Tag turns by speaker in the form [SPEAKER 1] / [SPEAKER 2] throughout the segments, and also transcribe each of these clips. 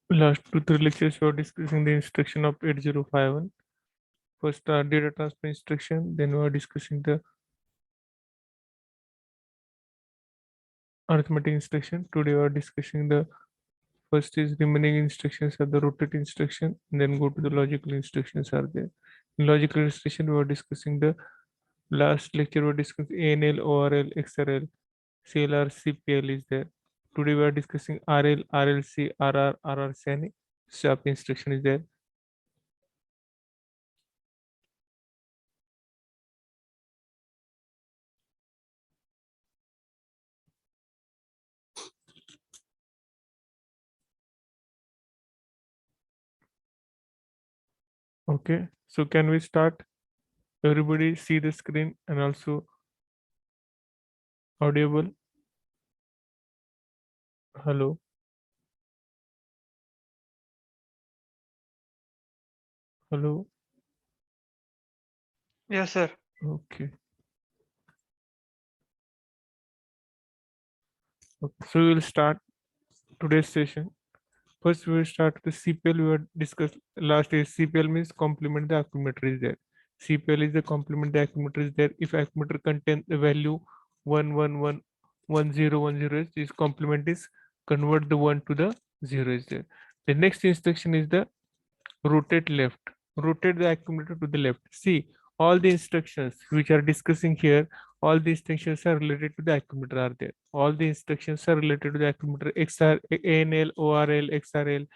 [SPEAKER 1] Last 2 3 lectures we are discussing the instruction of 8051. First data transfer instruction, then we are discussing the arithmetic instruction. Today we are discussing the first is remaining instructions are the rotate instruction, and then go to the logical instructions are there. In logical instruction we are discussing the last lecture we are discussing ANL, ORL, XRL, CLR, CPL is there. Today we are discussing RL, RLC, RR, RRC and SAP instruction is there. Okay, so can we start? Everybody see the screen and also audible. Hello, hello.
[SPEAKER 2] Yes, sir.
[SPEAKER 1] Okay. Okay. So we will start today's session. First, we will start with the CPL. We will discuss last is CPL means complement the accumulator is there. CPL is the complement the accumulator is there. If accumulator contain the value 1111010 is complement is convert the 1 to the 0 is there. The next instruction is the rotate left. Rotate the accumulator to the left. See, all the instructions which are discussing here, all the instructions are related to the accumulator are there. All the instructions are related to the accumulator XR, ANL, ORL, XRL,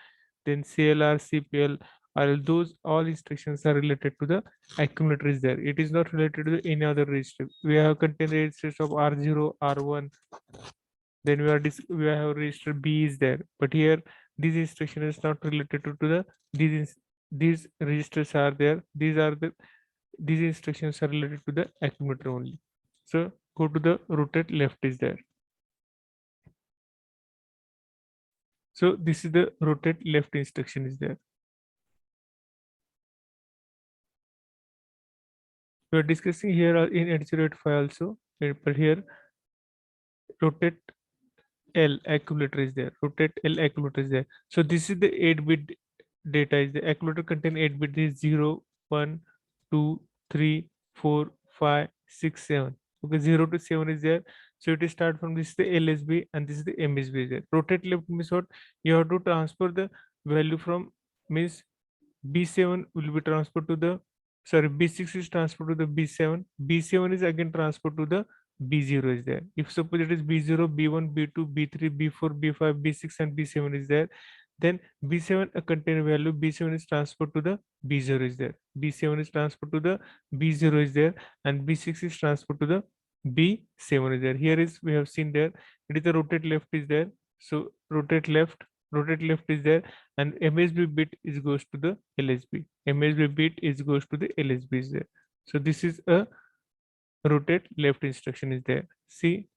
[SPEAKER 1] then CLR, CPL, all those all instructions are related to the accumulator is there. It is not related to any other register. We have contained registers of R0, R1, then we have register B is there, but here this instruction is not related to the these registers are there. These instructions are related to the accumulator only. So go to the rotate left is there. So this is the rotate left instruction is there. We are discussing here in 8085 also, but here rotate L accumulator is there. Rotate L accumulator is there. So this is the 8-bit data is the accumulator contain 8-bit is 0, 1, 2, 3, 4, 5, 6, 7. Okay, 0 to 7 is there. So it is start from this is the LSB and this is the MSB is there. Rotate left means what? You have to transfer the value from means B7 will be transferred to the sorry B6 is transferred to the B7. B7 is again transferred to the B0 is there. If suppose it is B0, B1, B2, B3, B4, B5, B6 and B7 is there, then B7 a container value B7 is transferred to the B0 is there. B7 is transferred to the B0 is there and B6 is transferred to the B7 is there. Here is we have seen there it is the rotate left is there. So rotate left is there and MSB bit is goes to the LSB. MSB bit is goes to the LSB is there. So this is a rotate left instruction is there. See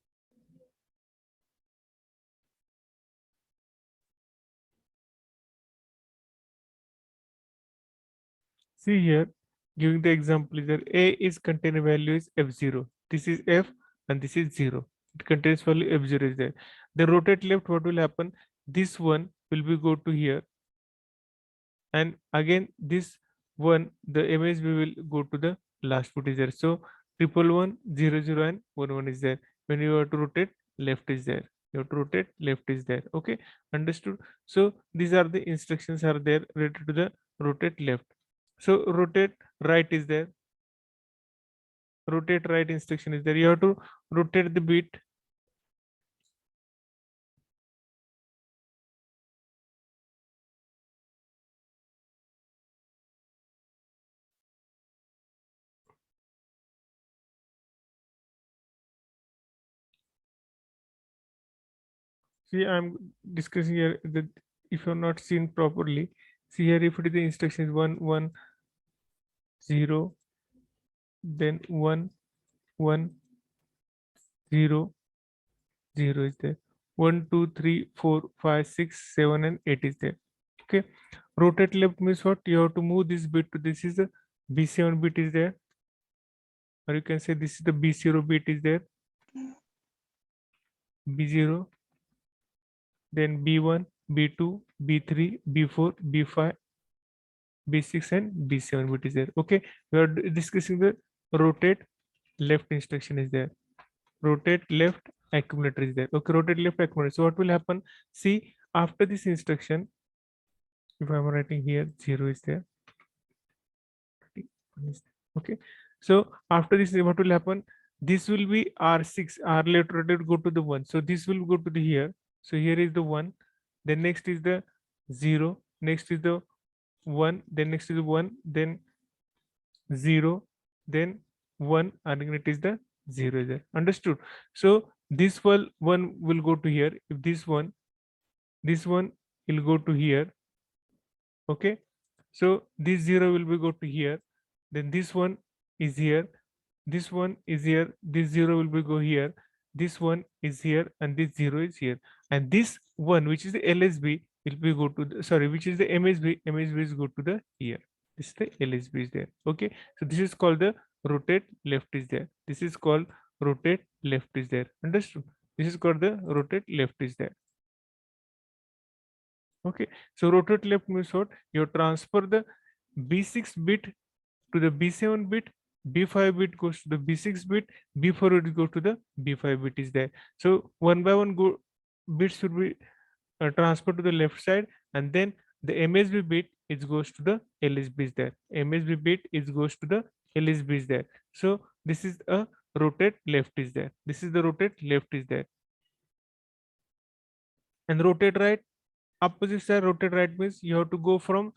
[SPEAKER 1] here giving the example is there A is container value is F0. This is F and this is 0. It contains value F0 is there. The rotate left what will happen? This one will be go to here and again this one the MSB will go to the last put is there. So 111 and 11 is there. When you have to rotate left is there, you have to rotate left is there. Okay, understood. So these are the instructions are there related to the rotate left. So rotate right is there, rotate right instruction is there. You have to rotate the bit. See, I'm discussing here that if you're not seen properly, see here if it is the instruction is 1 1 0, then 1 1 0 0 is there. 1 2 3 4 5 6 7 and 8 is there. Okay, rotate left means what? You have to move this bit to this is the B7 bit is there, or you can say this is the B0 bit is there, B0, then B1, B2, B3, B4, B5, B6 and B7 bit is there. Okay, we are discussing the rotate left instruction is there. Rotate left accumulator is there. Okay, rotate left accumulator. So what will happen? See, after this instruction, if I'm writing here, 0 is there. Okay, so after this, what will happen? This will be R6, R left rotate go to the 1. So this will go to the here. So here is the 1. Then next is the 0. Next is the 1. Then next is the 1. Then 0. Then 1. And it is the 0 is there. Understood? So this one will go to here. If this one will go to here. Okay, so this 0 will be go to here, then this one is here, this one is here, this 0 will be go here, this one is here, and this 0 is here, and this one which is the LSB will be go to the, sorry, which is the MSB is go to the here. This is the LSB is there. Okay, so this is called the rotate left is there. This is called rotate left is there. Understood? This is called the rotate left is there. Okay, so rotate left means what? You transfer the B6 bit to the B7 bit, B5 bit goes to the B6 bit, B4 would go to the B5 bit is there. So one by one bits should be transferred to the left side, and then the MSB bit it goes to the LSB is there. MSB bit is goes to the LSB is there. So this is a rotate left is there. This is the rotate left is there. And rotate right, opposite side rotate right means you have to go from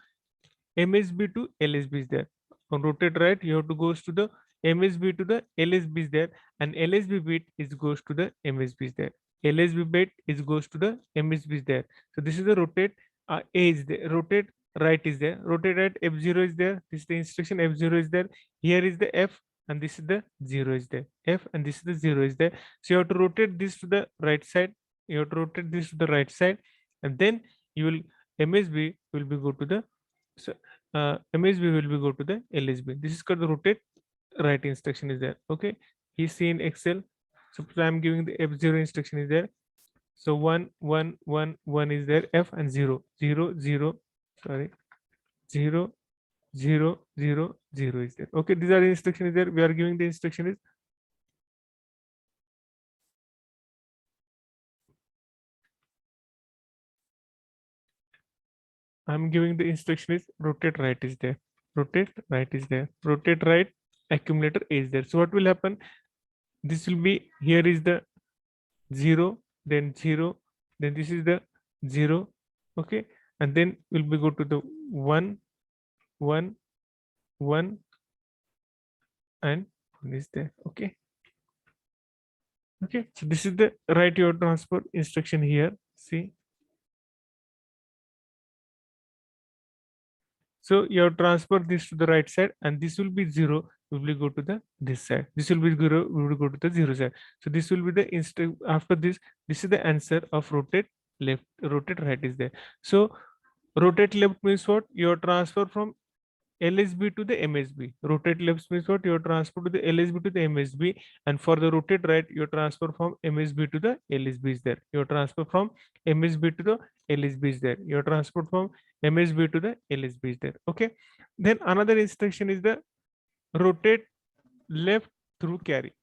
[SPEAKER 1] MSB to LSB is there. On rotate right, you have to goes to the MSB to the LSB is there, and LSB bit is goes to the MSB is there. LSB bit is goes to the MSB is there. So this is the rotate A is there. Rotate right is there. Rotate right F0 is there. This is the instruction F0 is there. Here is the F and this is the 0 is there. F and this is the 0 is there. So you have to rotate this to the right side. You have to rotate this to the right side, and then you will MSB will be go to the MSB will be go to the LSB. This is called the rotate right instruction is there. Okay, he's seen Excel. Suppose I'm giving the F0 instruction is there. So 1 1 1 1 is there, F and 0 0 0, sorry, 0 0 0 0 is there. Okay, these are the instruction is there. We are giving the instruction is I'm giving the instruction is rotate right is there. Rotate right is there. Rotate right accumulator is there. So what will happen? This will be here is the 0, then 0, then this is the 0. Okay, and then will be go to the 1 1 1 and 1 is there. Okay, okay, so this is the right your transfer instruction here. See, so you transfer this to the right side, and this will be 0, will go to the this side. This will be 0, will go to the 0 side. So this will be the after this is the answer of rotate left, rotate right is there. So rotate left means what? Your transfer from LSB to the MSB. Rotate left means what? Your transfer to the LSB to the MSB, and for the rotate right, your transfer from MSB to the LSB is there. Your transfer from MSB to the LSB is there. Your transfer from MSB to the LSB is there. Okay. Then another instruction is the rotate left through carry.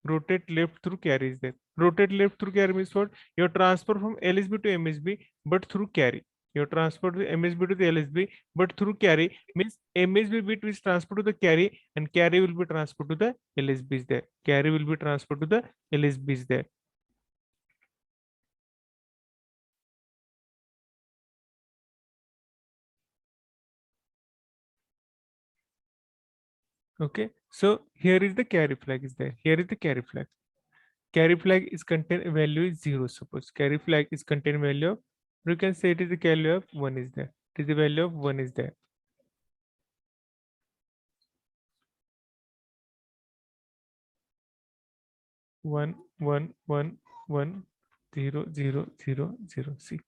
[SPEAKER 1] Rotate left through carry is there. Rotate left through carry means what? Your transfer from LSB to MSB, but through carry. Your transfer to MSB to the LSB, but through carry means MSB bit is transferred to the carry, and carry will be transferred to the LSB is there. Carry will be transferred to the LSB is there. Okay, so here is the carry flag is there. Here is the carry flag. Carry flag is contain value is 0. Suppose carry flag is contain value of, you can say it is the value of 1 is there. It is the value of 1 is there. 1 1 1 1 0 0 0 0. See,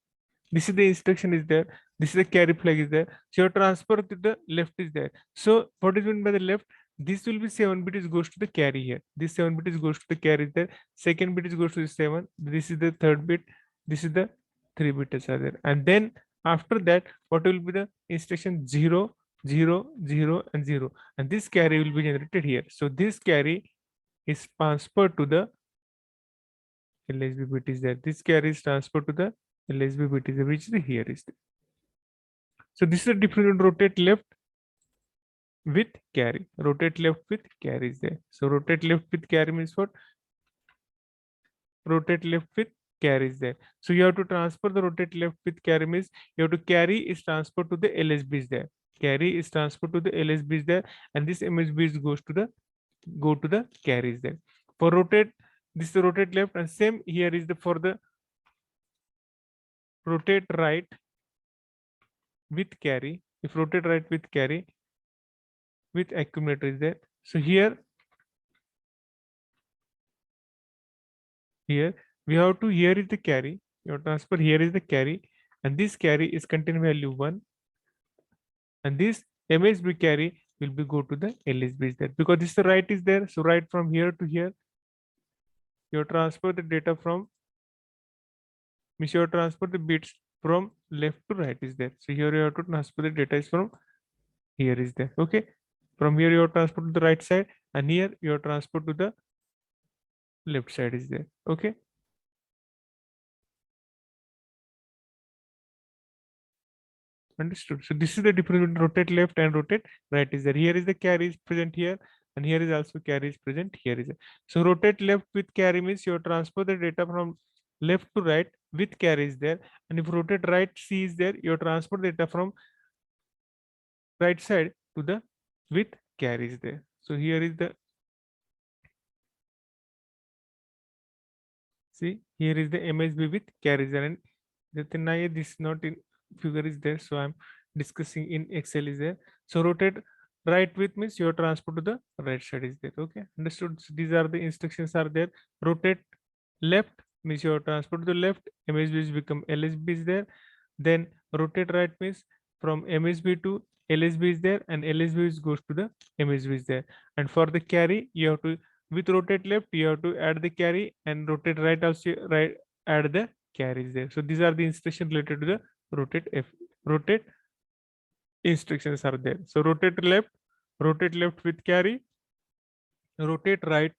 [SPEAKER 1] this is the instruction is there. This is the carry flag is there. So your transfer to the left is there. So what is meant by the left? This will be 7 bit is goes to the carry here. This 7 bit is goes to the carry there. Second bit is goes to the 7. This is the third bit. This is the 3 bits are there. And then After that, what will be the instruction? 0, 0, 0, and 0, and this carry will be generated here. So this carry is transferred to the LSB bit is there. This carry is transferred to the LSB bit is there, which is here is there. So this is the difference between rotate left with carry. Rotate left with carry is there. So rotate left with carry means what? Rotate left with carry is there. So you have to transfer the rotate left with carry means you have to carry is transferred to the LSB is there. Carry is transferred to the LSB is there, and this MSB is goes to the carry is there. For rotate, this is the rotate left, and same here is the for the rotate right with carry. If rotate right with carry with accumulator is there. So here we have to, here is the carry, your transfer here is the carry, and this carry is contain value 1, and this MSB carry will be go to the LSB is there, because this the right is there. So right from here to here, you transfer the data from, means you transfer the bits from left to right is there. So here you have to transfer the data is from here is there. Okay, from here you transfer to the right side, and here you transfer to the left side is there. Okay, understood. So this is the difference between rotate left and rotate right is there. Here is the carry is present here, and here is also carry is present here is there. So rotate left with carry means you transfer the data from left to right with carry is there, and if rotate right C is there, you transfer data from right side to the with carry is there. So here is the, see here is the MSB with carry is there, and this is not in figure is there, so I'm discussing in Excel is there. So rotate right with means your transfer to the right side is there. Okay, understood. So these are the instructions are there. Rotate left means your transfer to the left, MSB is become LSB is there. Then rotate right means from MSB to LSB is there, and LSB is goes to the MSB is there. And for the carry, you have to, with rotate left you have to add the carry, and rotate right also right add the carry is there. So these are the instructions related to the rotate instructions are there. So rotate left with carry, rotate right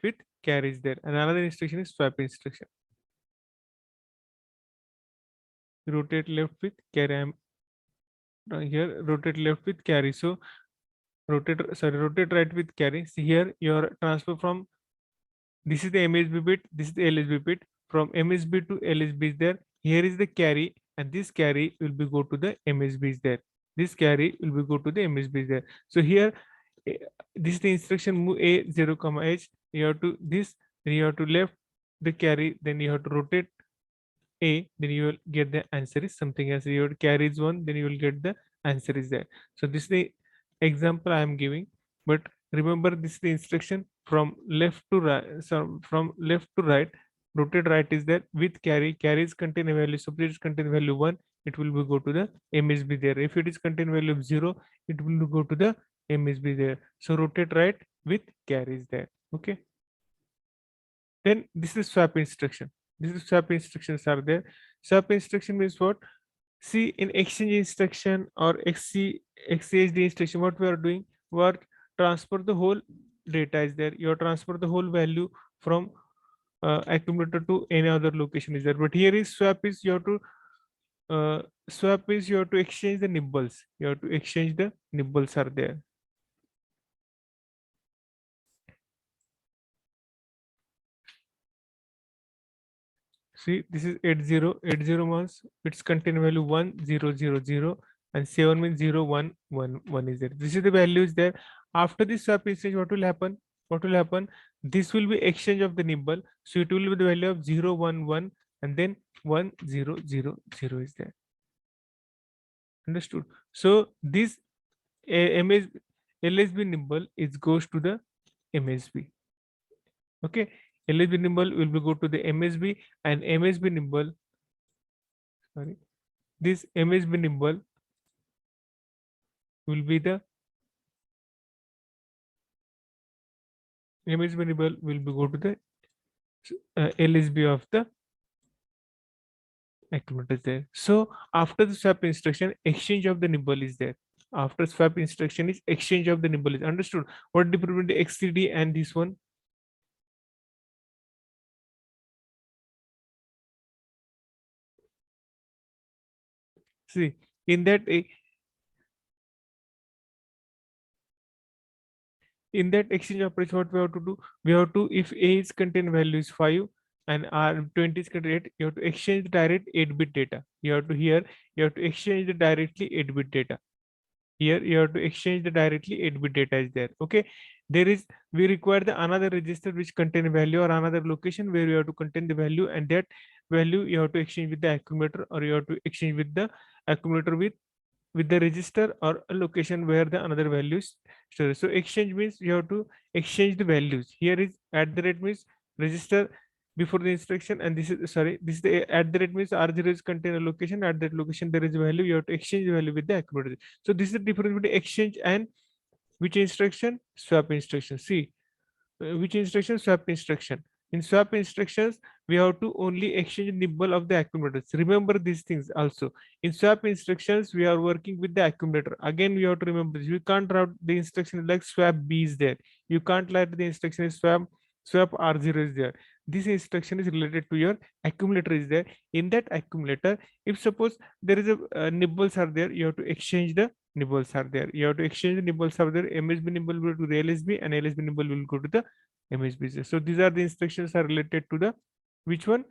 [SPEAKER 1] with carry is there. And another instruction is swap instruction. Rotate left with carry. I'm here rotate left with carry. So rotate right with carry. See here your transfer from, this is the MSB bit, this is the LSB bit. From MSB to LSB is there. Here is the carry, and this carry will be go to the MSB is there. This carry will be go to the MSB is there. So here, this is the instruction move A 0, H. You have to this, then you have to left the carry, then you have to rotate A, then you will get the answer is something else. You have to carry is 1, then you will get the answer is there. So this is the example I am giving, but remember this is the instruction from left to right. So from left to right, rotate right is there with carry. Carries contain a value. Suppose it contain value 1, it will be go to the MSB there. If it is contain value of 0, it will go to the MSB there. So rotate right with carry is there. Okay. Then this is swap instruction. This is swap instructions are there. Swap instruction means what? See, in exchange instruction or XCHD instruction, what we are doing, what transfer the whole data is there. You transfer the whole value from accumulator to any other location is there. But here is swap is you have to exchange the nibbles. You have to exchange the nibbles are there. See, this is 80 months. Its contain value 1000, and 7 means 0111 is there. This is the values there. After this swap exchange, what will happen? What will happen? This will be exchange of the nibble. So it will be the value of 011, and then 1000 is there. Understood? So this MS LSB nibble is goes to the MSB. Okay, LSB nibble will be go to the MSB, and MSB nibble, sorry, this MSB nibble will be the MSB nibble will be go to the LSB of the accumulator is there. So after the swap instruction, exchange of the nibble is there. After swap instruction is exchange of the nibble is understood. What difference between XCD and this one? See, in that in that exchange operation, what we have to do? We have to, if A is contain value is 5 and R20 is contain 8, you have to exchange the direct 8-bit data. You have to here, you have to exchange the directly 8-bit data. Here you have to exchange the directly 8-bit data is there. Okay. There is, we require the another register which contain value or another location where you have to contain the value, and that value you have to exchange with the accumulator, or you have to exchange with the accumulator with the register or a location where the another values stored. So exchange means you have to exchange the values. Here is at the rate means register before the instruction, and this is, sorry, this is the at the rate means R0 is contain a location, at that location there is a value, you have to exchange the value with the accumulator. So this is the difference between exchange and which instruction? Swap instruction. See, which instruction? Swap instruction. In swap instructions, we have to only exchange nibble of the accumulators. Remember these things also. In swap instructions, we are working with the accumulator. Again, we have to remember this. We can't write the instruction like swap B is there. You can't write the instruction is swap R0 is there. This instruction is related to your accumulator is there. In that accumulator, if suppose there is a nibbles are there, you have to exchange the nibbles are there. You have to exchange the nibbles are there. MSB nibble will go to the LSB, and LSB nibble will go to the MSB. So these are the instructions are related to the which one?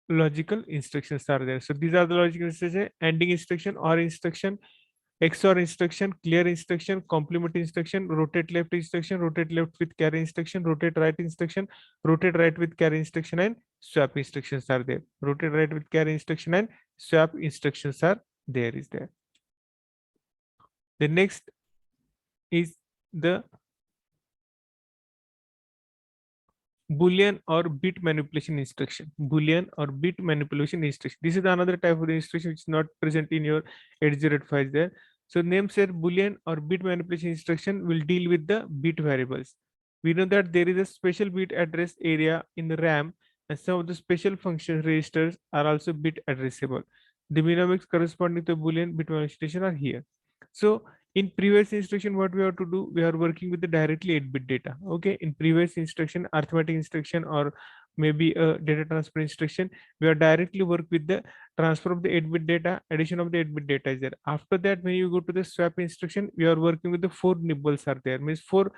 [SPEAKER 1] Logical instructions are there. So these are the logical instructions: ending instruction, or instruction, XOR instruction, clear instruction, complement instruction, rotate left instruction, rotate left with carry instruction, rotate right instruction, rotate right with carry instruction, and swap instructions are there. Rotate right with carry instruction and swap instructions are there is there. The next is the Boolean or bit manipulation instruction. Boolean or bit manipulation instruction. This is another type of the instruction which is not present in your 8085 there. So name said Boolean or bit manipulation instruction will deal with the bit variables. We know that there is a special bit address area in the RAM, and some of the special function registers are also bit addressable. The mnemonics corresponding to Boolean bit manipulation are here. So in previous instruction, what we have to do? We are working with the directly 8-bit data. Okay. In previous instruction, arithmetic instruction, or maybe a data transfer instruction, we are directly work with the transfer of the 8-bit data, addition of the 8-bit data is there. After that, when you go to the swap instruction, we are working with the 4 nibbles are there, means 4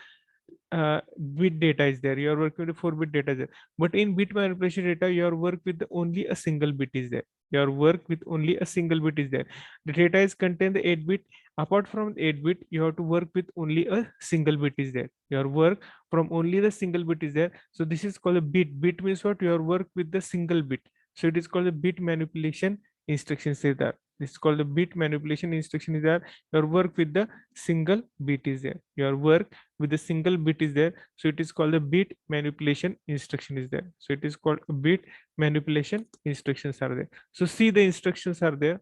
[SPEAKER 1] bit data is there. You are working with the 4-bit data is there. But in bit manipulation data, you are work with the only a single bit is there. Your work with only a single bit is there. The data is contain the 8-bit. Apart from 8-bit, you have to work with only a single bit is there. Your work from only the single bit is there. So this is called a bit. Bit means what? Your work with the single bit. So it is called a bit manipulation instruction is there. This is called the bit manipulation instruction is there. Your work with the single bit is there. Your work with the single bit is there. So it is called the bit manipulation instruction is there. So it is called a bit manipulation instructions are there. So see, the instructions are there.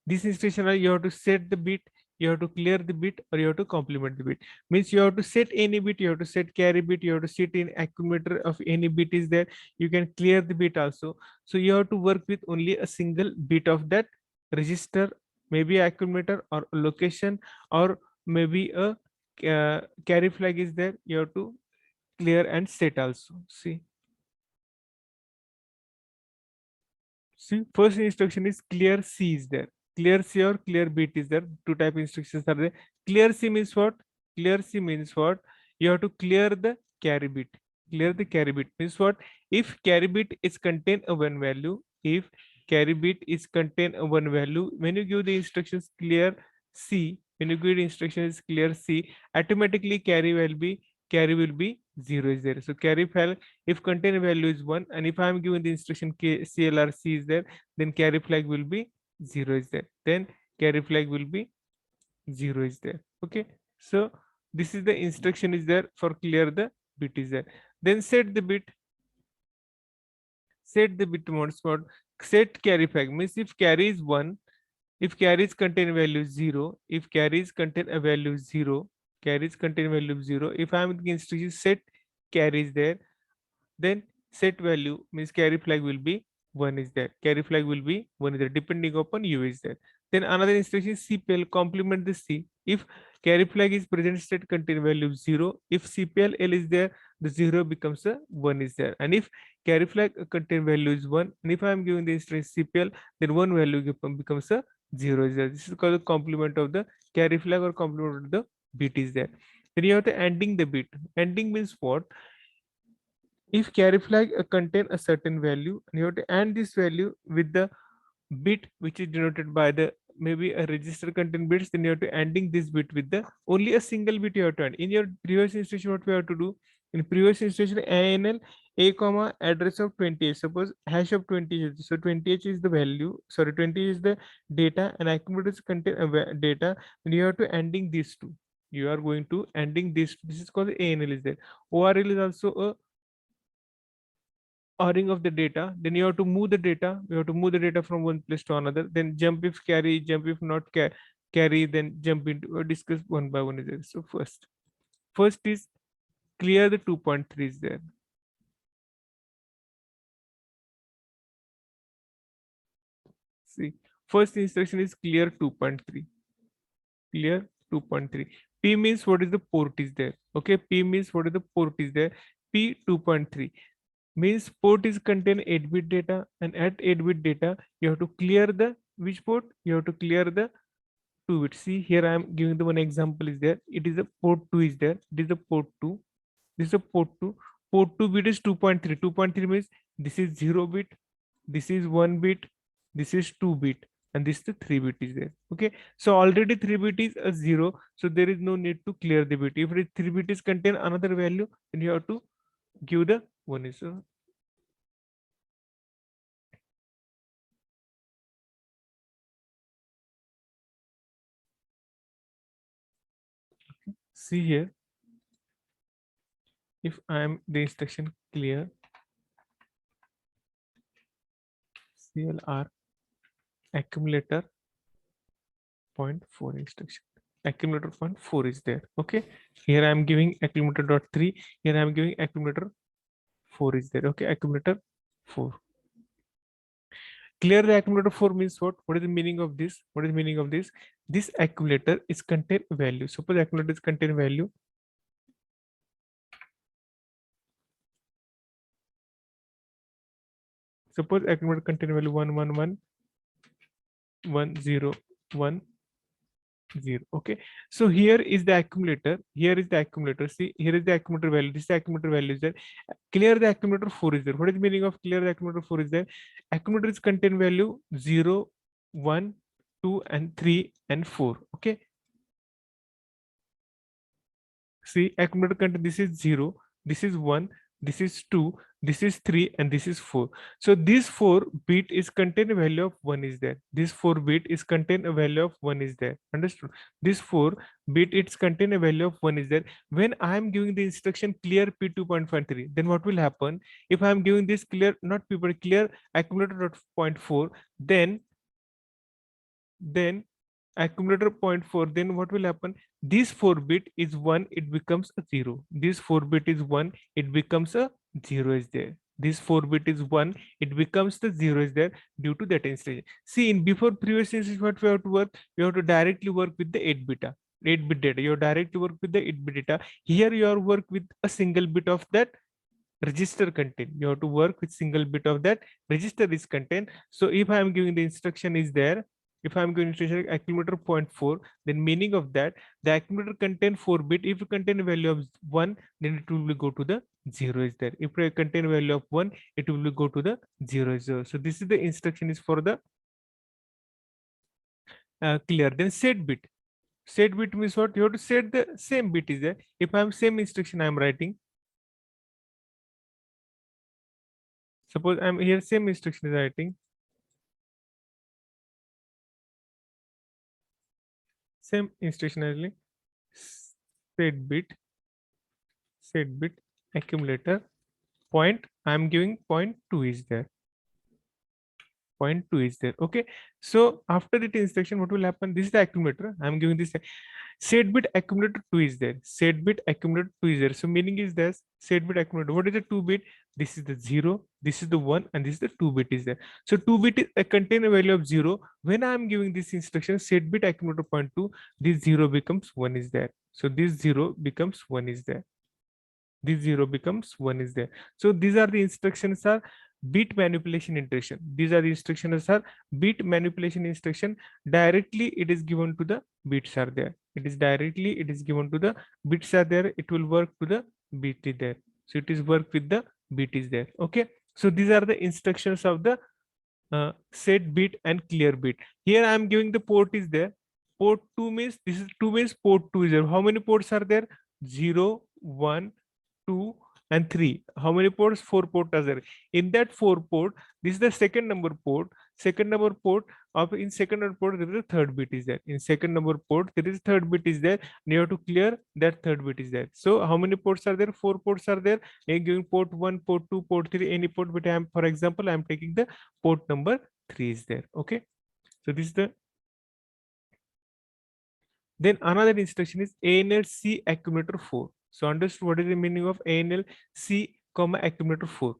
[SPEAKER 1] This instruction are, you have to set the bit, you have to clear the bit, or you have to complement the bit. Means you have to set any bit, you have to set carry bit, you have to set in accumulator of any bit is there. You can clear the bit also. So you have to work with only a single bit of that register, maybe accumulator or location, or maybe a carry flag is there. You have to clear and set also. See, first instruction is clear C is there. Clear C or clear bit is there. Two type instructions are there. Clear C means what? Clear C means what? You have to clear the carry bit. Clear the carry bit means what? If carry bit is contain a one value, if carry bit is contain a one value, when you give the instructions clear C, when you give the instructions clear C, automatically carry will be 0 is there. So carry file, if contain value is 1, and if I am given the instruction CLRC is there, then carry flag will be 0 is there. Then carry flag will be 0 is there. Okay. So this is the instruction is there for clear the bit is there. Then set the bit. Set the bit mode spot. Set carry flag means if carry is 1, if carries contain value 0, if carries contain a value 0, carries contain value 0. If I am the instruction set carries there, then set value means carry flag will be 1 is there. Carry flag will be 1 is there depending upon U is there. Then another instruction is CPL complement the C. If carry flag is present state contain value 0. If CPL L is there, the 0 becomes a 1 is there. And if carry flag contain value is 1, and if I am giving the instruction CPL, then 1 value becomes a 0 is there. This is called the complement of the carry flag or complement of the bit is there. Then you have the ending the bit. Ending means what? If carry flag contain a certain value, and you have to end this value with the bit which is denoted by the maybe a register contain bits, then you have to ending this bit with the only a single bit you have to end. In your previous instruction, what we have to do? In previous instruction, ANL a comma address of 20h. Suppose hash of 20h. So 20h is the value. Sorry, 20 is the data, and accumulators contain data. And you have to ending these two. You are going to ending this. This is called ANL is there. ORL is also a ordering of the data. Then you have to move the data. You have to move the data from one place to another. Then jump if carry, jump if not carry, then jump into or discuss one by one is there. So first is clear the 2.3 is there. See, first instruction is clear 2.3. Clear 2.3. P means what is the port is there. Okay, P means what is the port is there. P 2.3 means port is contain 8-bit data, and at 8-bit data you have to clear the which port? You have to clear the 2-bit. See here I am giving the one example is there. It is a port 2 is there. It is a port 2. This is a port 2. Port 2 bit is 2.3. 2.3 means this is 0 bit, this is 1 bit, this is 2 bit, and this is the 3 bit is there. Okay, so already 3 bit is a 0, so there is no need to clear the bit. If it 3 bit is contain another value, then you have to give the 1 is so. See here, if I am the instruction clear CLR accumulator 0.4 instruction, accumulator 0.4 is there. Okay, here I am giving accumulator dot 3, here I am giving accumulator 4 is there. Okay, accumulator 4. Clear the accumulator 4 means what? What is the meaning of this? What is the meaning of this? This accumulator is contain value. Suppose accumulator is contain value. Suppose accumulator contain value 1 1 1 1 0 1 0. Okay, so here is the accumulator. Here is the accumulator. See, here is the accumulator value. This is the accumulator value is there. Clear the accumulator 4 is there. What is the meaning of clear the accumulator 4 is there? Accumulator is contain value 0 1 2 and 3 and 4. Okay, see, accumulator content, this is 0, this is 1, this is 2, this is 3, and this is 4. So this 4 bit is contain a value of 1 is there. This 4 bit is contain a value of 1 is there. Understood? This 4 bit it's contain a value of 1 is there. When I am giving the instruction clear P2.3, then what will happen? If I am giving this clear, not P, but clear accumulator 0.4, then accumulator 0.4, then what will happen? This 4 bit is 1, it becomes a 0. This 4 bit is 1, it becomes a 0 is there. This 4 bit is 1, it becomes the 0 is there due to that instruction. See, in before previous instruction, what we have to work? We have to directly work with the 8-bit data. You directly work with the 8-bit data. Here you are work with a single bit of that register content. You have to work with single bit of that register is content. So if I am giving the instruction is there, if I'm going to check accumulator 0.4, then meaning of that, the accumulator contain 4 bit. If you contain a value of 1, then it will go to the 0 is there. If you contain a value of 1, it will go to the 0 is 0. So this is the instruction is for the clear. Then set bit. Set bit means what? You have to set the same bit is there. If I'm same instruction I'm writing, suppose I'm here same instruction is writing, same instruction only, set bit accumulator point, I'm giving 0.2 is there, 0.2 is there. Okay, so after that instruction what will happen? This is the accumulator, I'm giving this Set bit accumulator 2 is there. Set bit accumulator 2 is there. So meaning is this set bit accumulator. What is the 2 bit? This is the 0, this is the 1, and this is the 2 bit is there. So 2 bit is a contain a value of 0. When I am giving this instruction set bit accumulator 0.2, this 0 becomes 1 is there. So this 0 becomes 1 is there. This 0 becomes 1 is there. So these are the instructions are bit manipulation instruction. These are the instructions are bit manipulation instruction. Directly it is given to the bits are there. It is directly it is given to the bits are there. It will work to the bit is there. So it is work with the bit is there. Okay. So these are the instructions of the set bit and clear bit. Here I am giving the port is there. Port 2 means this is 2 means port 2 is there. How many ports are there? 0, 1, 2, and 3. How many ports? 4 ports are there. In that 4 port, this is the second number port. Second number port of in second number port there is a third bit is there. In second number port there is third bit is there. And you have to clear that third bit is there. So how many ports are there? 4 ports are there. And giving port 1, port 2, port 3, any port. But I am, for example, I am taking the port number 3 is there. Okay. So this is the. Then another instruction is ANL C accumulator 4. So understood what is the meaning of ANL C comma accumulator 4.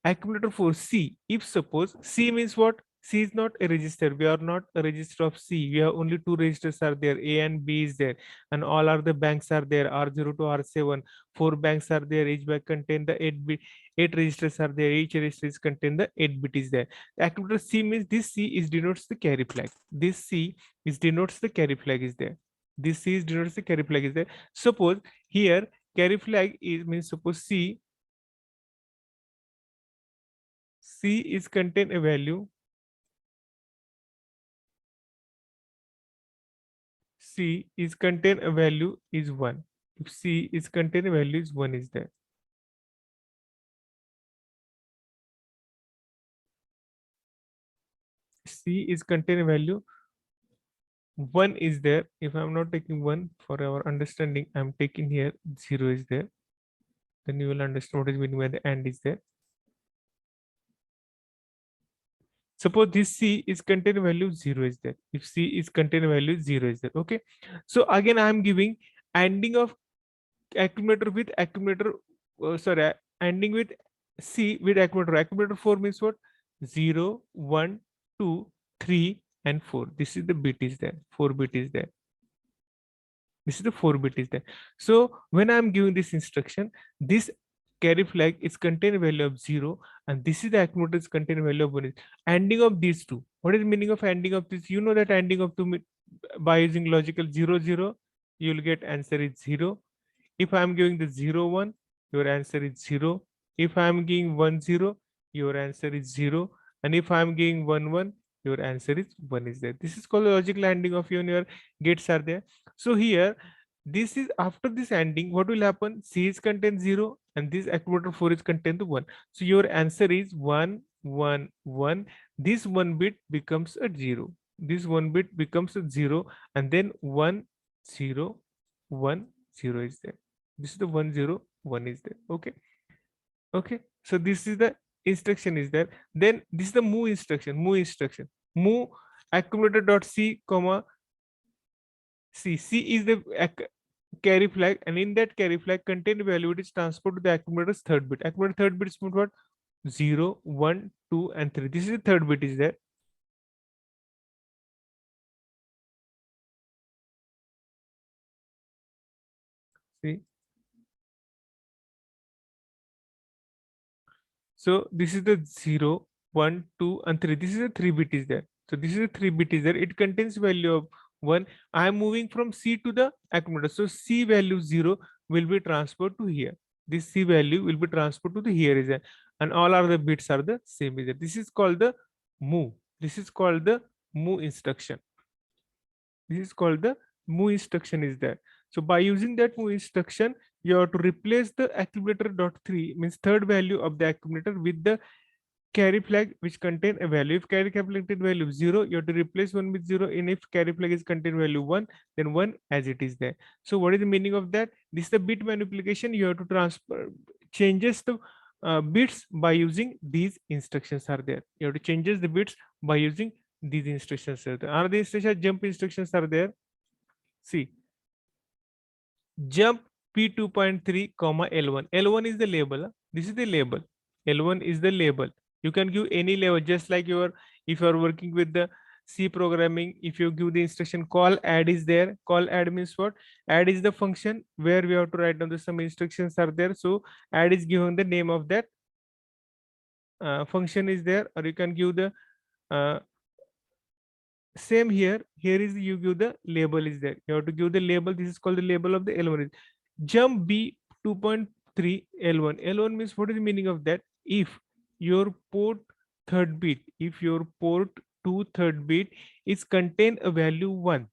[SPEAKER 1] Accumulator 4 C. If suppose C means what? C is not a register. We are not a register of C. We have only 2 registers are there. A and B is there. And all are the banks are there. R0 to R7. 4 banks are there. Each bank contain the 8 bit. 8 registers are there. Each register is contain the 8 bit is there. The accumulator C means this C is denotes the carry flag. This C is denotes the carry flag is there. This C is denotes the carry flag is there. Suppose here carry flag is means suppose C is contain a value. C is contain a value is 1. If C is contain a value is 1 is there. C is contain a value 1 is there. If I'm not taking 1 for our understanding, I'm taking here 0 is there. Then you will understand what is meaning by the AND is there. Suppose this C is contain value 0 is there. If C is contain value 0 is there. Okay. So again, I am giving ANDing of accumulator with accumulator. ANDing with C with accumulator. Accumulator 4 means what? 0, 1, 2, 3, and 4. This is the bit is there. 4 bit is there. This is the 4 bit is there. So when I am giving this instruction, this carry flag is contain value of 0, and this is the accumulator is contain value of 1. ANDing of these two. What is the meaning of ANDing of this? You know that ANDing of two by using logical 0, 0, you will get answer is 0. If I am giving the 0, 1, your answer is 0. If I am giving 1, 0, your answer is 0. And if I am giving 1, 1, your answer is 1 is there. This is called the logical ANDing of your gates are there. So here, this is after this ANDing, what will happen? C is contain 0 and this accumulator 4 is contain to 1. So your answer is 1, 1, 1. This 1 bit becomes a 0. This 1 bit becomes a 0, and then 1, 0, 1, 0 is there. This is the 1, 0, 1 is there. Okay. Okay. So this is the instruction is there. Then this is the move instruction. Move instruction. Move accumulator dot C comma C. C is the carry flag, and in that carry flag contain value it is transferred to the accumulator's third bit. Accumulator third bit is what? 0, 1, 2, and 3. This is the third bit is there. See. So this is the 0, 1, 2, and 3. This is the 3 bit is there. So this is the 3 bit is there. It contains value of 1. I am moving from C to the accumulator. So C value 0 will be transferred to here. This C value will be transferred to the here is there. And all other bits are the same is there. This is called the move. This is called the move instruction. This is called the move instruction is there. So by using that move instruction, you have to replace the accumulator dot 3 means third value of the accumulator with the carry flag which contain a value. If carry flag contain value 0, you have to replace 1 with 0. And if carry flag is contain value 1, then 1 as it is there. So what is the meaning of that? This is the bit manipulation. You have to transfer changes the bits by using these instructions are there. You have to changes the bits by using these instructions are there. Are the instructions jump instructions are there? See, jump P2.3 comma L1. L1 is the label. This is the label. L1 is the label. You can give any label, just like if you are working with the C programming, if you give the instruction call add is there. Call add means what? Add is the function where we have to write down some instructions are there. So add is given the name of that function is there, or you can give the uh, same here is you give the label is there. You have to give the label. This is called the label of the L1. Jump B 2.3 L1. L1 means, what is the meaning of that? If your port third bit, if your port 2 third bit is contain a value 1,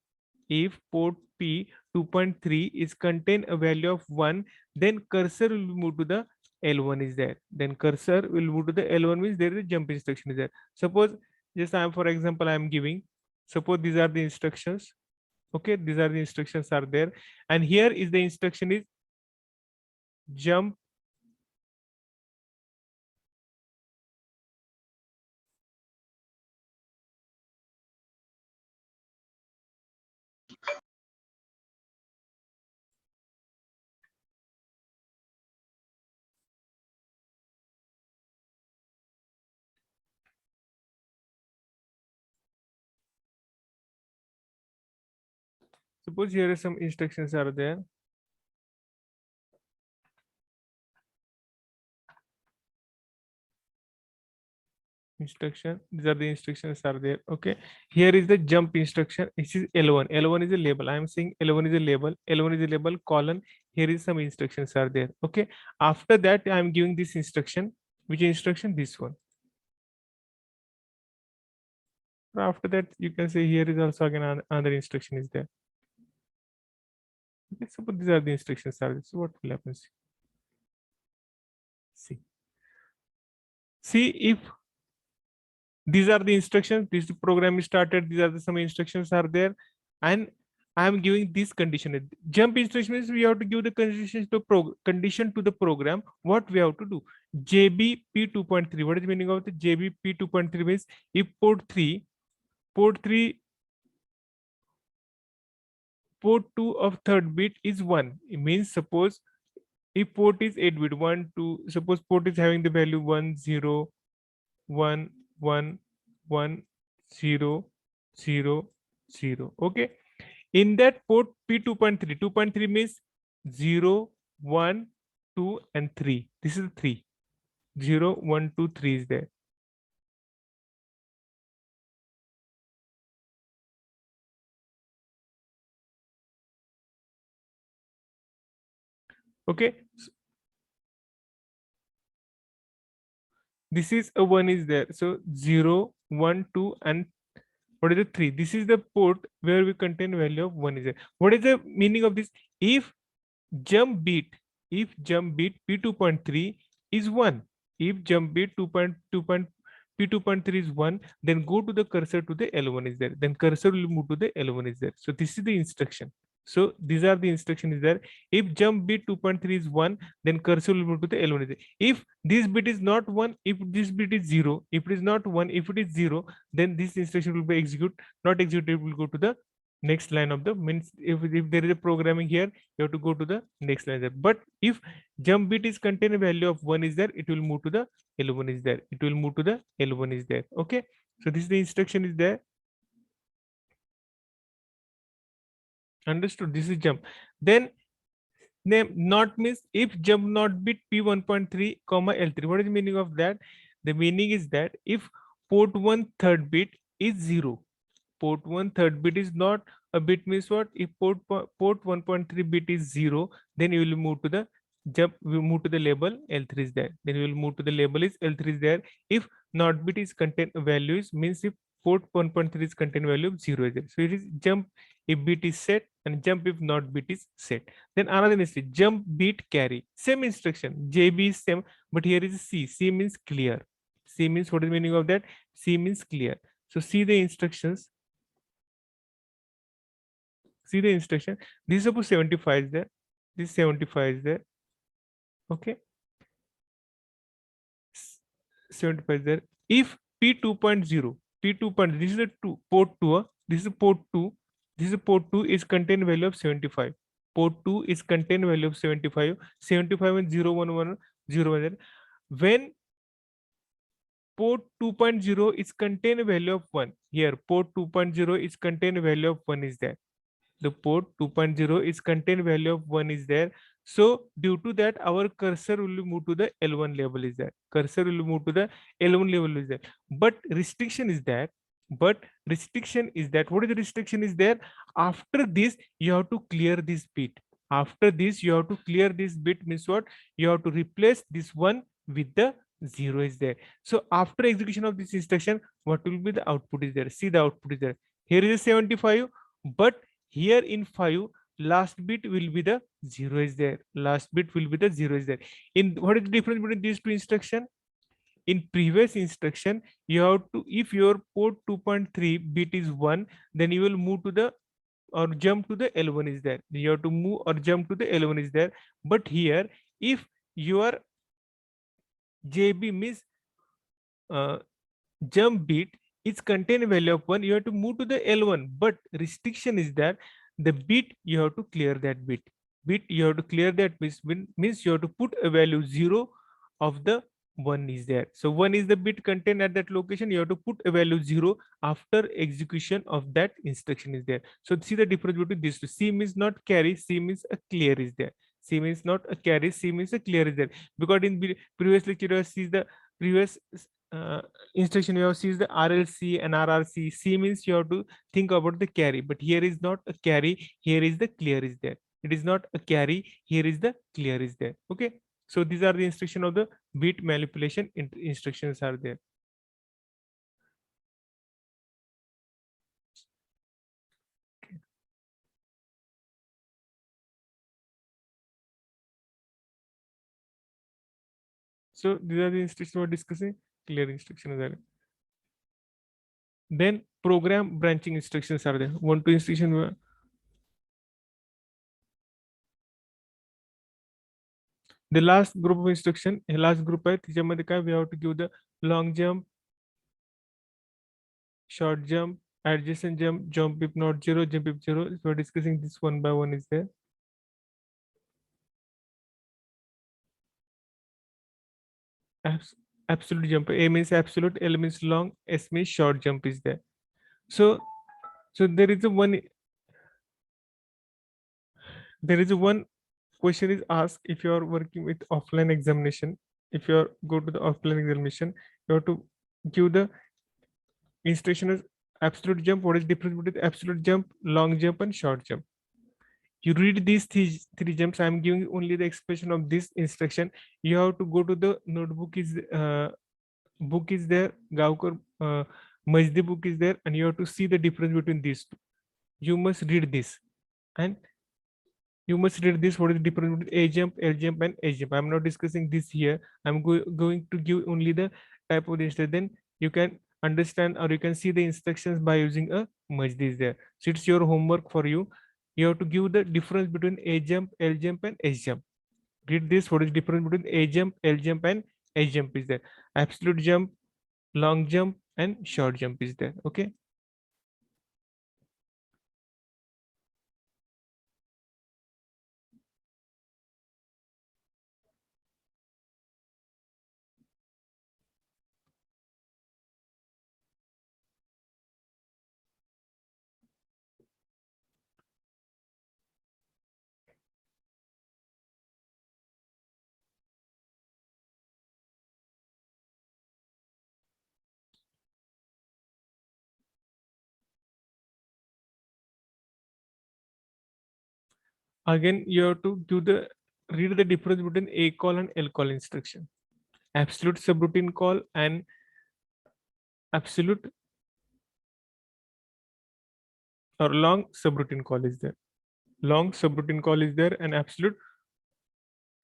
[SPEAKER 1] if port P 2.3 is contain a value of 1, then cursor will move to the L1 is there. Then cursor will move to the L1 means there is a jump instruction is there. Suppose just for example, I am giving, suppose these are the instructions. Okay, these are the instructions are there, and here is the instruction is jump suppose here are some instructions are there. Instruction, these are the instructions are there. Okay, here is the jump instruction. This is L1. L1 is a label. I am saying L1 is a label. L1 is a label colon. Here is some instructions are there. Okay, after that I am giving this instruction. Which instruction? This one. After that you can say here is also again another instruction is there. Okay, suppose these are the instructions are there. So what will happen? See if these are the instructions, this program is started, these are the some instructions are there, and I am giving this condition. Jump instruction means we have to give the condition to the program. What we have to do? JBP 2.3. What is the meaning of the JBP 2.3? Means if port 2 of third bit is 1. It means suppose if port is 8 bit 1, 2, suppose port is having the value 1, 0, 1, 1, 1, 0, 0, 0. Okay. In that port P2.3, 2.3 means 0, 1, 2, and 3. This is 3. 0, 1, 2, 3 is there. Okay. This is a 1 is there. So 0, 1, 2, and what is the 3? This is the port where we contain value of 1 is there. What is the meaning of this? If jump bit P2.3 is 1, if jump bit P2.3 is 1, then go to the cursor to the L1 is there. Then cursor will move to the L1 is there. So this is the instruction. So these are the instruction is there. If jump bit 2.3 is 1, then cursor will move to the L1 is there. If this bit is not 1, if this bit is 0, if it is not 1, if it is 0, then this instruction will be executed, not executed, will go to the next line of the means. If there is a programming here, you have to go to the next line there. But if jump bit is contain a value of 1 is there, it will move to the L1 is there. It will move to the L1 is there. Okay. So this is the instruction is there. Understood? This is jump. Then name not means if jump not bit P1.3 comma L3. What is the meaning of that? The meaning is that if port 1 third bit is 0, port 1 third bit is not a bit means what? If port 1.3 bit is 0, then you will move to the jump, we move to the label L3 is there. Then you will move to the label is L3 is there. If not bit is contain values means if port 1.3 is contain value of 0 is there. So it is jump if bit is set and jump if not bit is set. Then another is jump bit carry. Same instruction. JB is same, but here is C. C means clear. C means what is the meaning of that? C means clear. So see the instructions. See the instruction. This is suppose 75 is there. This 75 is there. Okay. 75 is there. If P2.0, P2. This is a 2 port 2. This is port 2. This is port 2 is contain value of 75. Port 2 is contain value of 75. 75 and 011 010. When port 2.0 is contain value of 1. Here port 2.0 is contain value of 1 is there. The port 2.0 is contain value of 1 is there. So due to that, our cursor will move to the L1 level is there. Cursor will move to the L1 level is there. But restriction is that. What is the restriction is there? After this, you have to clear this bit. After this, you have to clear this bit means what? You have to replace this one with the 0 is there. So after execution of this instruction, what will be the output is there? See the output is there. Here is a 75, but here in 5, last bit will be the 0 is there. Last bit will be the 0 is there. In what is the difference between these two instructions? In previous instruction, you have to, if your port 2.3 bit is 1, then you will move to the or jump to the L1 is there. You have to move or jump to the L1 is there. But here, if your JB means jump bit is contain value of 1, you have to move to the L1, but restriction is that the bit you have to clear that bit you have to clear that means you have to put a value 0 of the 1 is there. So 1 is the bit contained at that location, you have to put a value 0 after execution of that instruction is there. So see the difference between these two. C means not carry, C means a clear is there. C means not a carry, C means a clear is there. Because in previous lecture you have seen the previous instruction you have seen the RLC and RRC. C means you have to think about the carry, but here is not a carry, here is the clear is there. It is not a carry, here is the clear is there. Okay, so these are the instruction of the bit manipulation instructions are there. So these are the instructions we're discussing. Clear instruction is there. Then program branching instructions are there. One two instruction. The last group of instruction, last group आहे त्याच्यामध्ये काय we have to give the long jump, short jump, adjacent jump, jump if not 0, jump if 0. So we're discussing this one by one is there. Absolute jump. A means absolute, L means long, S means short jump is there. So there is a one question is asked if you are working with offline examination. If you are go to the offline examination, you have to give the instruction as absolute jump. What is difference between absolute jump, long jump, and short jump? You read these three jumps. I am giving only the expression of this instruction. You have to go to the notebook is book is there, Gaukar Majdi book is there, and you have to see the difference between these two. You must read this, and you must read this. What is the difference between A jump, L jump, and H jump? I'm not discussing this here. I'm going to give only the type of the instruction. Then you can understand or you can see the instructions by using a Majdi is there. So it's your homework for you. You have to give the difference between A jump, L jump, and H jump. Read this. What is the difference between A jump, L jump, and H jump is there? Absolute jump, long jump, and short jump is there. Okay. Again, you have to do the read the difference between A call and L call instruction. Absolute subroutine call and absolute or long subroutine call is there. Long subroutine call is there and absolute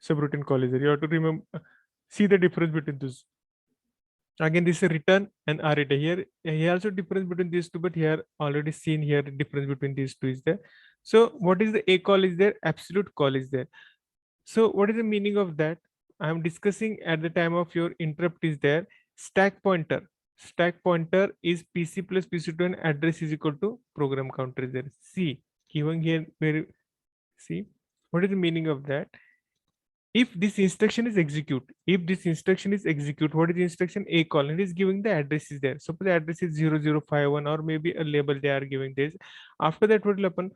[SPEAKER 1] subroutine call is there. You have to remember, see the difference between those. Again, this is a return and RETA. Here also difference between these two, but here already seen here the difference between these two is there. So what is the A call is there? Absolute call is there. So what is the meaning of that? I am discussing at the time of your interrupt is there. Stack pointer. Stack pointer is PC plus PC2 and address is equal to program counter is there. See, given here where see What is the meaning of that? If this instruction is execute, what is the instruction? A colon is giving the address is there. Suppose the address is 0051 or maybe a label they are giving this. After that, what will happen?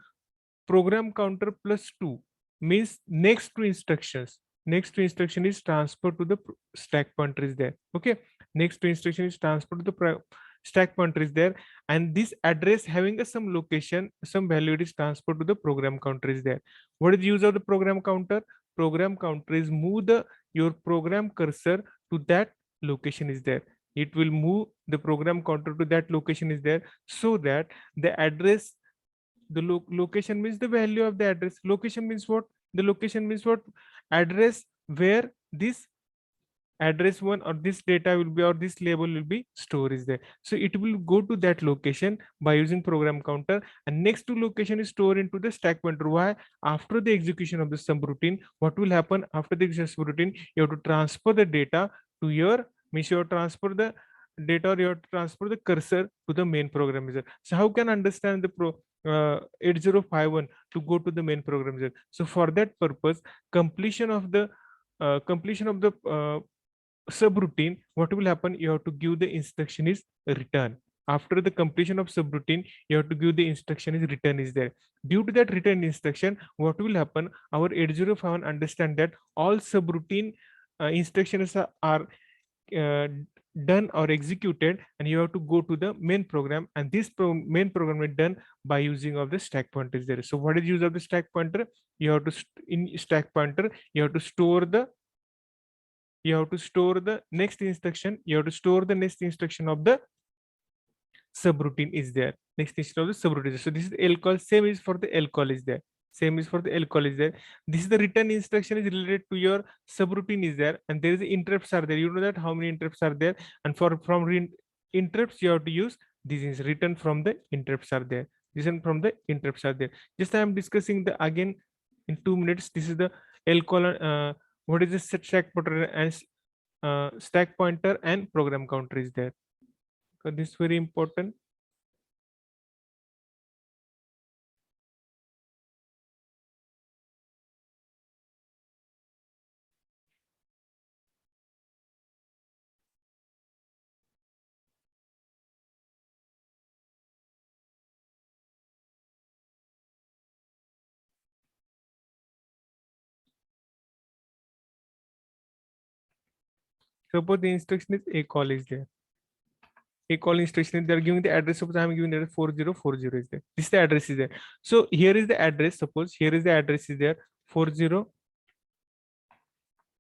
[SPEAKER 1] Program counter plus 2 means next two instructions. Next two instruction is transferred to the stack pointer is there. Okay. Next two instruction is transferred to the stack pointer is there, and this address having a some location, some value it is transferred to the program counter is there. What is the use of the program counter? Program counter is move the your program cursor to that location is there. It will move the program counter to that location is there, so that the address, the location means the value of the address. Location means what? The location means what? Address where this address one or this data will be or this label will be stored is there. So it will go to that location by using program counter, and next to location is stored into the stack pointer. Why? After the execution of the subroutine, what will happen after the execution subroutine? You have to transfer the data to your, means you have to transfer the data or you have to transfer the cursor to the main program user. So how can I understand the 8051 to go to the main program user? So for that purpose, completion of the subroutine, what will happen? You have to give the instruction is return. After the completion of subroutine, you have to give the instruction is return is there. Due to that return instruction, what will happen? Our 8051 understand that all subroutine instructions are done or executed, and you have to go to the main program, and this main program is done by using of the stack pointer is there. So what is use of the stack pointer? You have to in stack pointer you have to store the next instruction. You have to store the next instruction of the subroutine is there. Next instruction of the subroutine. So this is the L call. Same is for the L call is there. Same is for the L call is there. This is the return instruction is related to your subroutine is there, and there is the interrupts are there. You know that how many interrupts are there, and from interrupts you have to use this is return from the interrupts are there. Listen from the interrupts are there. Just I am discussing the again in 2 minutes. This is the L colon. What is the stack pointer and stack pointer and program counter is there. So this is very important. Suppose the instruction is a call is there. A call instruction, they are giving the address. Suppose I am giving the address 4040 is there. This is the address is there. So here is the address. Suppose here is the address is there 40.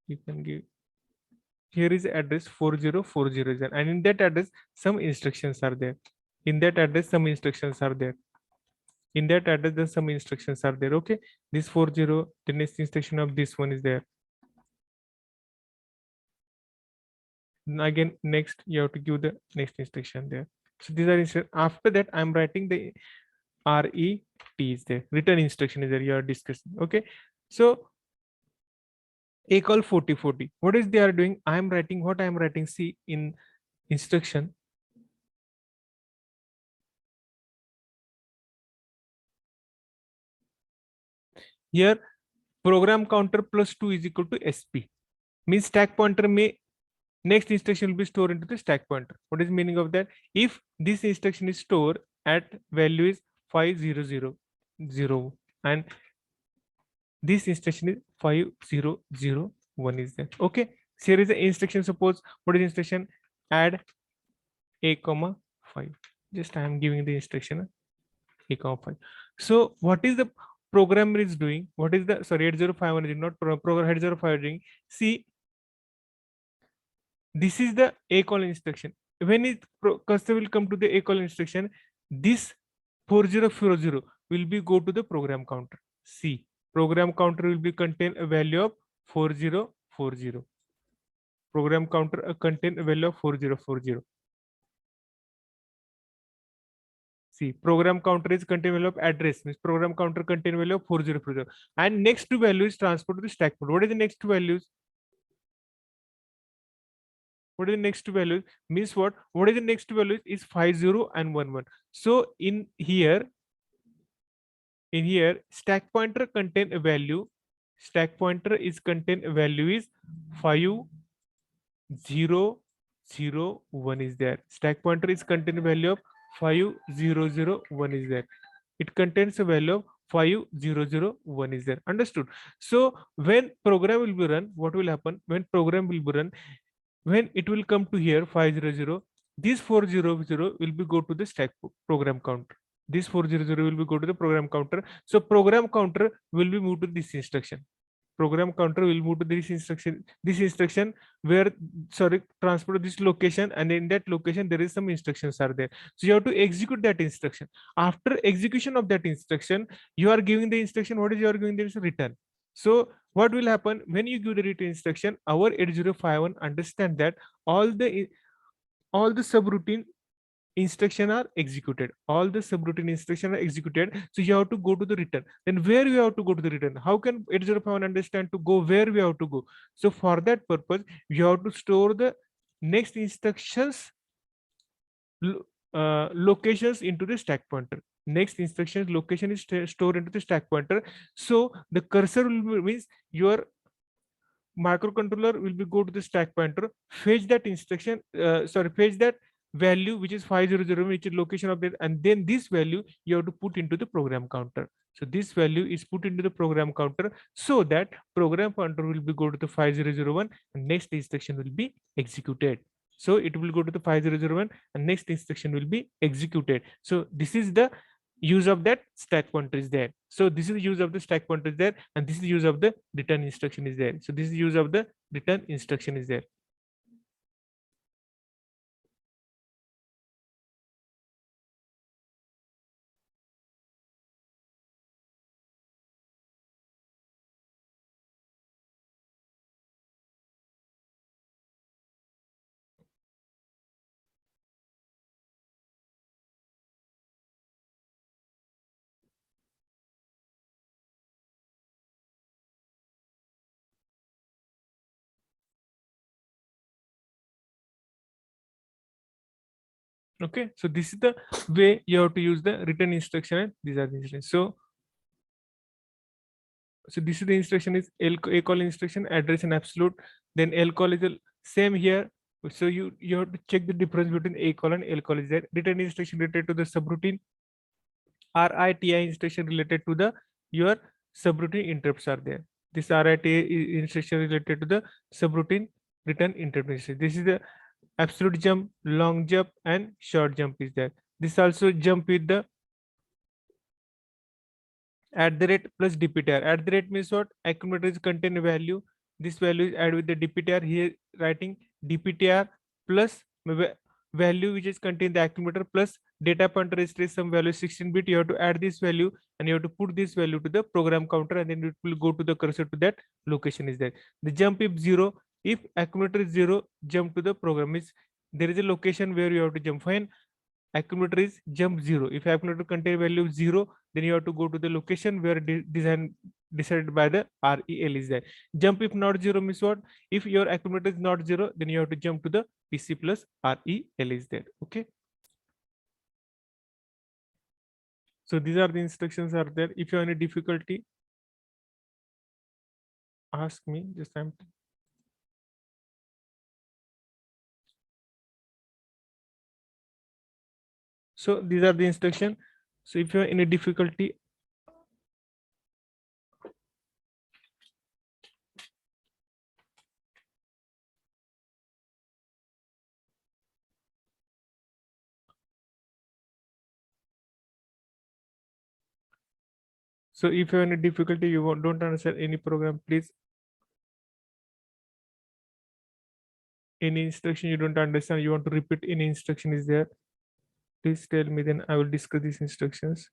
[SPEAKER 1] You can give here is the address 4040 is there, and in that address some instructions are there. In that address some instructions are there. In that address then some instructions are there. Okay, this 40, the next instruction of this one is there. Again next you have to give the next instruction there. So these are instructions. After that I'm writing the RET is there, return instruction is there you are discussing. Okay, so a call 4040, what is they are doing? I am writing what I am writing. See in instruction, here program counter plus 2 is equal to SP, means stack pointer may next instruction will be stored into the stack pointer. What is the meaning of that? If this instruction is stored at value is 5000 and this instruction is 5001 is there. Okay, so here is the instruction. Suppose what is the instruction? Add a comma 5. Just I am giving the instruction a comma 5. So what is the programmer is doing? What is the, sorry, 8051 is not program 8051 doing. See, this is the a call instruction. When it cursor will come to the a call instruction, this 4040 will be go to the program counter. See, program counter will be contain a value of 4040. Program counter contain a value of 4040. See, program counter is contain value of address, means program counter contain value of 4040. And next two values transfer to the stack pointer. What is the next two values? What is the next two values? Means what? What is the next two values? Is 50 and 11. So in here, stack pointer contain a value stack pointer is contain value is 5 0 0 1 is there. Stack pointer is contain value of 5 0 0 1 is there. It contains a value of 5 0 0 1 is there. Understood? So when program will be run, what will happen? When program will be run, when it will come to here 500, this 400 will be go to the stack program counter. This 400 will be go to the program counter. So program counter will be moved to this instruction. Program counter will move to this instruction where, sorry, transfer to this location, and in that location there is some instructions are there. So you have to execute that instruction. After execution of that instruction, you are giving the instruction. What is you are giving? There is a return. So what will happen when you give the return instruction? Our 8051 understand that all the subroutine instruction are executed. All the subroutine instruction are executed. So you have to go to the return. Then where you have to go to the return? How can 8051 understand to go where we have to go? So for that purpose, you have to store the next instructions locations into the stack pointer. Next instructions location is stored into the stack pointer. So the cursor will means your microcontroller will be go to the stack pointer, fetch that instruction, fetch that value which is 500, which is location of that, and then this value you have to put into the program counter. So this value is put into the program counter so that program counter will be go to the 5001 and next instruction will be executed. So it will go to the 5001 and next instruction will be executed. So this is the use of that stack pointer is there. So this is the use of the stack pointer is there, and this is use of the return instruction is there. So this is use of the return instruction is there. Okay, so this is the way you have to use the return instruction, and these are the instructions. So this is the instruction is a call instruction, address and absolute. Then L call is the same here. So you have to check the difference between a call and L call is there. Return instruction related to the subroutine. RITI instruction related to the your subroutine interrupts are there. This RITI instruction related to the subroutine return interrupt. This is the absolute jump, long jump, and short jump is there. This also jump with the @ plus dptr. @ means what? Accumulator is contain a value. This value is add with the dptr. Here writing dptr plus value which is contain the accumulator plus data pointer is some value 16-bit. You have to add this value and you have to put this value to the program counter, and then it will go to the cursor to that location is there. The jump if 0. If accumulator is 0, jump to the program is there is a location where you have to jump. Fine. Accumulator is jump 0. If accumulator contain value 0, then you have to go to the location where design decided by the REL is there. Jump if not 0 means what? If your accumulator is not 0, then you have to jump to the PC plus REL is there. Okay. So these are the instructions are there. If you have any difficulty, ask me. Just time. So these are the instruction. So if you have any difficulty, so if you have any difficulty, you don't understand any program, please. Any instruction you don't understand, you want to repeat any instruction is there, please tell me, then I will discuss these instructions.